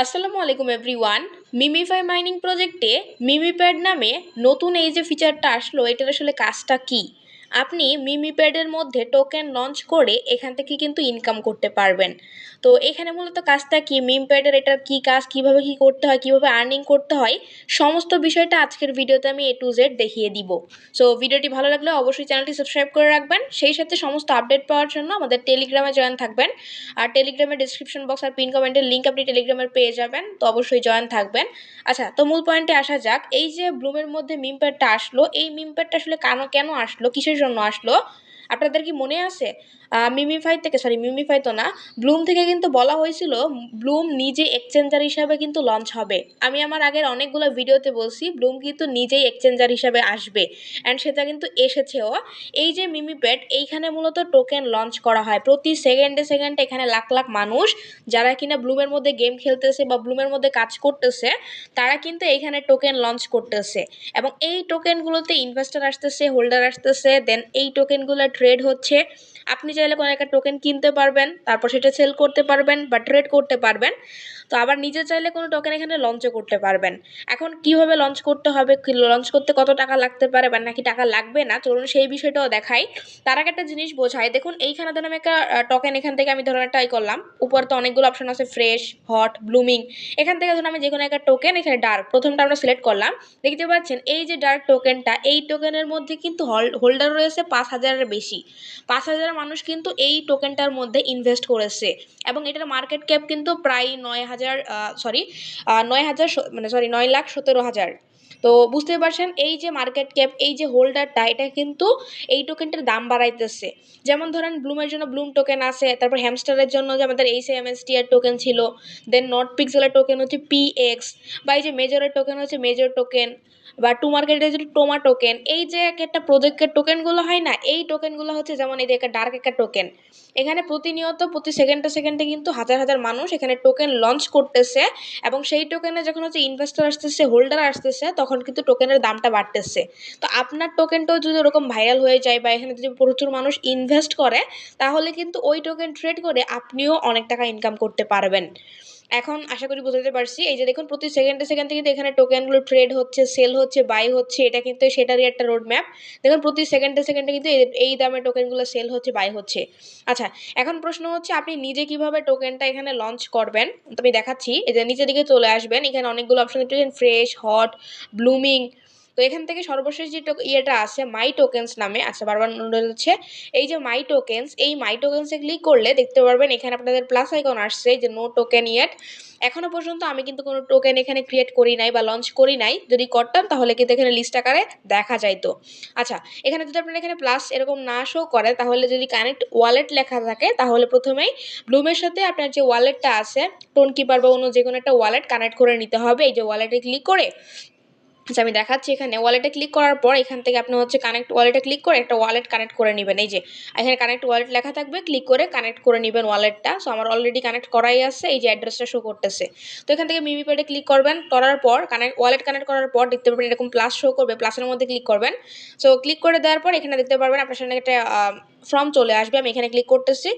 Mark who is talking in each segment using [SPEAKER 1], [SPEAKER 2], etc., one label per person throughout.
[SPEAKER 1] আসসালামু আলাইকুম everyone. MemeFi mining প্রজেক্টে মিমিপ্যাড নামে নতুন এই যে ফিচারটা আসলো, এটার আসলে কাজটা কি? আপনি মিমিপ্যাডের মধ্যে টোকেন লঞ্চ করে এখান থেকে কিন্তু ইনকাম করতে পারবেন। তো এখানে মূলত কাজটা কি, মিমিপ্যাডের এটার কি কাজ, কিভাবে কি করতে হয়, কিভাবে আর্নিং করতে হয়, সমস্ত বিষয়টা আজকের ভিডিওতে আমি A to Z দেখিয়ে দিব। সো ভিডিওটি ভালো লাগলে অবশ্যই চ্যানেলটি সাবস্ক্রাইব করে রাখবেন, সেই সাথে সমস্ত আপডেট পাওয়ার জন্য আমাদের টেলিগ্রামে জয়েন থাকবেন। আর টেলিগ্রামের ডিসক্রিপশন বক্স আর পিন কমেন্টের লিঙ্ক আপনি টেলিগ্রামের পেয়ে যাবেন, তো অবশ্যই জয়েন থাকবেন। আচ্ছা, তো মূল পয়েন্টে আসা যাক। এই যে ব্লুমের মধ্যে মিম প্যাডটা আসলো, এই মিম প্যাডটা আসলে কেন আসলো, কিসের জন্য আসলো, আপনাদের কি মনে আছে? মিমিফাই তো না, ব্লুম থেকে কিন্তু বলা হয়েছিল ব্লুম নিজে এক্সচেঞ্জার হিসাবে কিন্তু লঞ্চ হবে। আমি আমার আগের অনেকগুলো ভিডিওতে বলছি ব্লুম কিন্তু নিজেই এক্সচেঞ্জার হিসাবে আসবে, অ্যান্ড সেটা কিন্তু এসেছেও। এই যে মিমিপ্যাড, এইখানে মূলত টোকেন লঞ্চ করা হয় প্রতি সেকেন্ডে সেকেন্ডে। এখানে লাখ লাখ মানুষ যারা কিনা ব্লুমের মধ্যে গেম খেলতেছে বা ব্লুমের মধ্যে কাজ করতেছে, তারা কিন্তু এইখানে টোকেন লঞ্চ করতেছে, এবং এই টোকেনগুলোতে ইনভেস্টর আসতেছে, হোল্ডার আসতেছে, দেন এই টোকেনগুলো ট্রেড হচ্ছে। আপনি চাইলে কোনো একটা টোকেন কিনতে পারবেন, তারপর সেটা সেল করতে পারবেন বা ট্রেড করতে পারবেন। তো আবার নিজে চাইলে কোনো টোকেন এখানে লঞ্চও করতে পারবেন। এখন কিভাবে লঞ্চ করতে হবে, লঞ্চ করতে কত টাকা লাগতে পারে বা নাকি টাকা লাগবে না, চলুন সেই বিষয়টাও দেখাই। তার আগে একটা জিনিস বোঝাই, দেখুন এইখানে ধরুন আমি একটা টোকেন, এখান থেকে আমি ধরুন একটা করলাম, উপর তো অনেকগুলো অপশন আছে, ফ্রেশ, হট, ব্লুমিং। এখান থেকে ধরুন আমি যে কোনো একটা টোকেন, এখানে ডার্ক প্রথমটা আমরা সিলেক্ট করলাম। দেখতে পাচ্ছেন এই যে ডার্ক টোকেনটা, এই টোকেনের মধ্যে কিন্তু হোল্ডার রয়েছে 5,000-এর বেশি। 5,000 মানুষ কিন্তু এই টোকেনটার মধ্যে ইনভেস্ট করেছে, এবং এটার মার্কেট ক্যাপ কিন্তু প্রায় 9,000, সরি 9,000, মানে সরি 9,17,000। তো বুঝতে পারছেন এই যে মার্কেট ক্যাপ, এই যে হোল্ডারটা, এটা কিন্তু এই টোকেনটার দাম বাড়াইতেছে। যেমন ধরেন ব্লুমের জন্য ব্লুম টোকেন আছে, তারপর হ্যামস্টারের জন্য যে আমাদের HMST এর টোকেন ছিল, দেন নট পিক্সেলের টোকেন হচ্ছে PX, বা এই যে মেজরের টোকেন হচ্ছে মেজর টোকেন, বা টু মার্কেটের যদি টোমা টোকেন। এই যে একটা প্রজেক্টের টোকেনগুলো হয় না, এই টোকেনগুলো হচ্ছে যেমন এই যে একটা ডার্ক একটা টোকেন। এখানে প্রতিনিয়ত প্রতি সেকেন্ডে সেকেন্ডে কিন্তু হাজার হাজার মানুষ এখানে টোকেন লঞ্চ করতেছে, এবং সেই টোকেনে যখন হচ্ছে ইনভেস্টর আসতেছে, হোল্ডার আসতেছে, তখন কিন্তু টোকেনের দামটা বাড়তেছে। তো আপনার টোকেনটাও যদি ওরকম ভাইরাল হয়ে যায় বা এখানে যদি প্রচুর মানুষ ইনভেস্ট করে, তাহলে কিন্তু ওই টোকেন ট্রেড করে আপনিও অনেক টাকা ইনকাম করতে পারবেন। এখন আশা করি বুঝাতে পারছি। এই যে দেখুন প্রতি সেকেন্ডে সেকেন্ডে কিন্তু এখানে টোকেনগুলো ট্রেড হচ্ছে, সেল হচ্ছে, বাই হচ্ছে, এটা কিন্তু সেটারই একটা রোড ম্যাপ। দেখুন প্রতি সেকেন্ডে সেকেন্ডে কিন্তু এই দামে টোকেনগুলো সেল হচ্ছে, বাই হচ্ছে। আচ্ছা, এখন প্রশ্ন হচ্ছে আপনি নিজে কিভাবে টোকেনটা এখানে লঞ্চ করবেন। তো আমি দেখাচ্ছি, এই যে নিচের দিকে চলে আসবেন, এখানে অনেকগুলো অপশন দেখতে পাচ্ছেন, ফ্রেশ, হট, ব্লুমিং। তো এখান থেকে সর্বশেষ যে ইয়েটা আছে মাই টোকেন্স নামে, আচ্ছা বারবার অনুরোধ হচ্ছে, এই যে মাই টোকেন্স, এই মাই টোকেন্সে ক্লিক করলে দেখতে পারবেন এখানে আপনাদের প্লাস আইকন আসছে যে নো টোকেন ইয়েট। এখনো পর্যন্ত আমি কিন্তু কোনো টোকেন এখানে ক্রিয়েট করি নাই বা লঞ্চ করি নাই, যদি করতাম তাহলে কিন্তু এখানে লিস্ট আকারে দেখা যাইতো। আচ্ছা, এখানে যদি আপনার এখানে প্লাস এরকম না শো করে, তাহলে যদি কানেক্ট ওয়ালেট লেখা থাকে, তাহলে প্রথমেই ব্লুমের সাথে আপনার যে ওয়ালেটটা আছে, টোন কিপার বা অন্য যে কোনো একটা ওয়ালেট কানেক্ট করে নিতে হবে। এই যে ওয়ালেটে ক্লিক করে, আচ্ছা আমি দেখাচ্ছি, এখানে ওয়ালেটে ক্লিক করার পর এখান থেকে আপনি হচ্ছে কানেক্ট ওয়ালেটে ক্লিক করে একটা ওয়ালেট কানেক্ট করে নেবেন। এই যে এখানে কানেক্ট ওয়ালেট লেখা থাকবে, ক্লিক করে কানেক্ট করে নেবেন ওয়ালেটটা। সো আমার অলরেডি কানেক্ট করাই আছে, এই যে অ্যাড্রেসটা শো করতেছে। তো এখান থেকে মিমিপ্যাডে ক্লিক করবেন, করার পর ওয়ালেট কানেক্ট করার পর দেখতে পাবেন এরকম প্লাস শো করবে, প্লাসের মধ্যে ক্লিক করবেন। সো ক্লিক করে দেওয়ার পর এখানে দেখতে পারবেন আপনার সামনে একটা ফর্ম চলে আসবে। আমি এখানে ক্লিক করতেছি।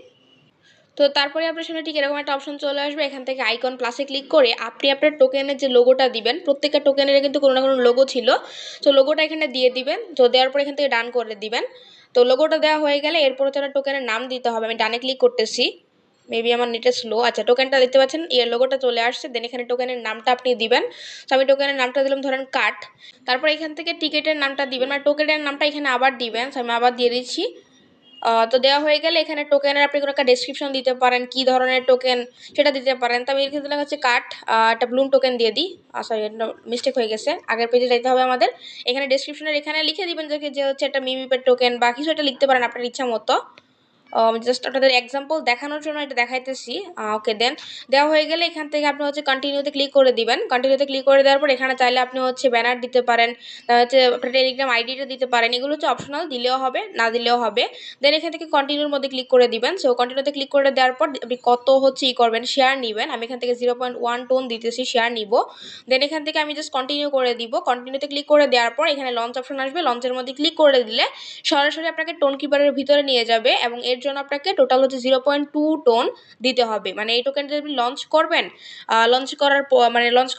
[SPEAKER 1] তো তারপরে আপনার সামনে ঠিক এরকম একটা অপশন চলে আসবে, এখান থেকে আইকন প্লাসে ক্লিক করে আপনি আপনার টোকেনের যে লোগোটা দিবেন, প্রত্যেকটা টোকেনের কিন্তু কোনো না কোনো লোগো ছিল, তো লোগোটা এখানে দিয়ে দিবেন। তো দেওয়ার পর এখান থেকে ডান করে দিবেন। তো লোগোটা দেওয়া হয়ে গেলে এরপর হচ্ছে আপনার টোকেনের নাম দিতে হবে। আমি ডানে ক্লিক করতেছি, মেবি আমার নেটে স্লো। আচ্ছা, টোকেনটা দেখতে পাচ্ছেন, এর লোগোটা চলে আসছে, দেন এখানে টোকেনের নামটা আপনি দিবেন। তো আমি টোকেনের নামটা দিলাম ধরেন কাট। তারপর এখান থেকে টিকেটের নামটা দিবেন, মানে টোকেনের নামটা এখানে আবার দিবেন। তো আমি আবার দিয়ে দিচ্ছি। তো দেওয়া হয়ে গেলে এখানে টোকেনের আপনি কোনো একটা ডেসক্রিপশন দিতে পারেন, কী ধরনের টোকেন সেটা দিতে পারেন। তো আমি এখানে দিলাম হচ্ছে কাট, একটা ব্লুম টোকেন দিয়ে দিই। সরি, মিস্টেক হয়ে গেছে, আগের পেজে যেতে হবে আমাদের। এখানে ডেসক্রিপশনের এখানে লিখে দিবেন যে হচ্ছে একটা মিমিপের টোকেন বা কিছু একটা লিখতে পারেন আপনার ইচ্ছা মতো। জাস্ট আপনাদের এক্সাম্পল দেখানোর জন্য এটা দেখাইতেছি। ওকে, দেন দেওয়া হয়ে গেলে এখান থেকে আপনি হচ্ছে কন্টিনিউতে ক্লিক করে দিবেন। কন্টিনিউতে ক্লিক করে দেওয়ার পর এখানে চাইলে আপনি হচ্ছে ব্যানার দিতে পারেন, হচ্ছে আপনার টেলিগ্রাম আইডিটা দিতে পারেন। এগুলো হচ্ছে অপশনাল, দিলেও হবে না দিলেও হবে। দেন এখান থেকে কন্টিনিউর মধ্যে ক্লিক করে দিবেন। সো কন্টিনিউতে ক্লিক করে দেওয়ার পর আপনি কত হচ্ছে করবেন, শেয়ার নেবেন। আমি এখান থেকে 0.1 টোন দিতেছি, শেয়ার নিব। দেন এখান থেকে আমি জাস্ট কন্টিনিউ করে দিব। কন্টিনিউতে ক্লিক করে দেওয়ার পর এখানে লঞ্চ অপশন আসবে, লঞ্চের মধ্যে ক্লিক করে দিলে সরাসরি আপনাকে টোন কিপারের ভিতরে নিয়ে যাবে, এবং এর জন্য আপনাকে টোটাল হচ্ছে 0.2 টোন দিতে হবে। মানে এই টোকেনটা আপনি লঞ্চ করবেন, লঞ্চ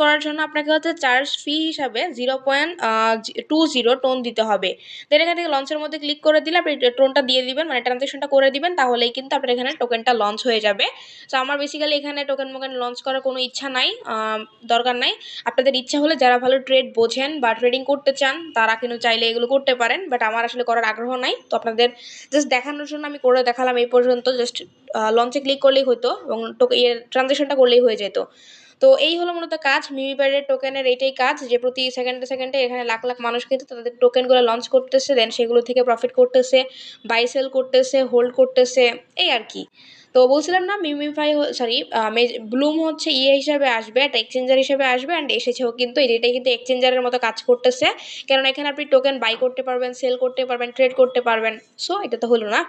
[SPEAKER 1] করার জন্য আপনাকে হচ্ছে চার্জ ফি হিসাবে 0.20 টোন দিতে হবে। দেন এখান থেকে লঞ্চের মধ্যে ক্লিক করে দিলে আপনি টোনটা দিয়ে দিবেন, মানে ট্রানজেকশনটা করে দিবেন, তাহলেই কিন্তু আপনার এখানে টোকেনটা লঞ্চ হয়ে যাবে। সো আমার বেসিক্যালি এখানে টোকেন লঞ্চ করার কোনো ইচ্ছা নাই, দরকার নাই। আপনাদের ইচ্ছা হলে যারা ভালো ট্রেড বোঝেন বা ট্রেডিং করতে চান তারা কিন্তু চাইলে এগুলো করতে পারেন, বাট আমার আসলে করার আগ্রহ নাই। তো আপনাদের জাস্ট দেখানোর জন্য আমি করে দেখালাম এই পর্যন্ত। জাস্ট লঞ্চে ক্লিক করলেই হতো এবং ট্রানজেকশনটা করলেই হয়ে যেত। তো এই হলো মূলত কাজ, মিমিপ্যাডের টোকেনের এইটাই কাজ যে প্রতি সেকেন্ডে সেকেন্ডে এখানে লাখ লাখ মানুষ কিন্তু তাদের টোকেনগুলো লঞ্চ করতেছে, দেন সেগুলো থেকে প্রফিট করতেছে, বাই সেল করতেছে, হোল্ড করতেছে, এই আর কি। তো বলছিলাম না মিমিফাই সরি ব্লুম হচ্ছে হিসাবে আসবে, একটা এক্সচেঞ্জার হিসেবে আসবে, অ্যান্ড এসেছেও কিন্তু এটাই কিন্তু এক্সচেঞ্জারের মতো কাজ করতেছে, কারণ এখানে আপনি টোকেন বাই করতে পারবেন, সেল করতে পারবেন, ট্রেড করতে পারবেন। সো এটা তো হলো না।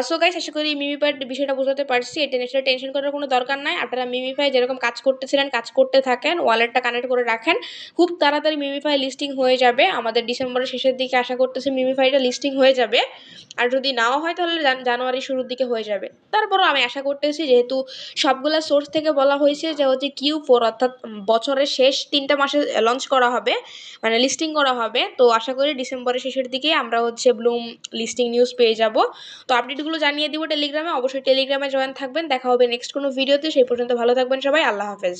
[SPEAKER 1] সো গাইস, আশা করি মিমিফাইয়ের বিষয়টা বোঝাতে পারছি। এটা নিশ্চয়ই টেনশন করার কোনো দরকার নাই। আপনারা মিমিফাই যেরকম কাজ করতেছিলেন কাজ করতে থাকেন, ওয়ালেটটা কানেক্ট করে রাখেন, খুব তাড়াতাড়ি মিমিফাই লিস্টিং হয়ে যাবে। আমাদের ডিসেম্বরের শেষের দিকে আশা করতেছি মিমিফাইটা লিস্টিং হয়ে যাবে, আর যদি নাও হয় তাহলে জানুয়ারির শুরুর দিকে হয়ে যাবে। তারপরও আমি আশা করতেছি, যেহেতু সবগুলা সোর্স থেকে বলা হয়েছে যে হচ্ছে Q4 অর্থাৎ বছরের শেষ 3টা মাসে লঞ্চ করা হবে, মানে লিস্টিং করা হবে, তো আশা করি ডিসেম্বরের শেষের দিকে আমরা হচ্ছে ব্লুম লিস্টিং নিউজ পেয়ে যাব। তো আপডেটগুলো জানিয়ে দিব টেলিগ্রামে, অবশ্যই টেলিগ্রামে জয়েন থাকবেন। দেখা হবে নেক্সট কোনো ভিডিওতে, সেই পর্যন্ত ভালো থাকবেন সবাই, আল্লাহ হাফেজ।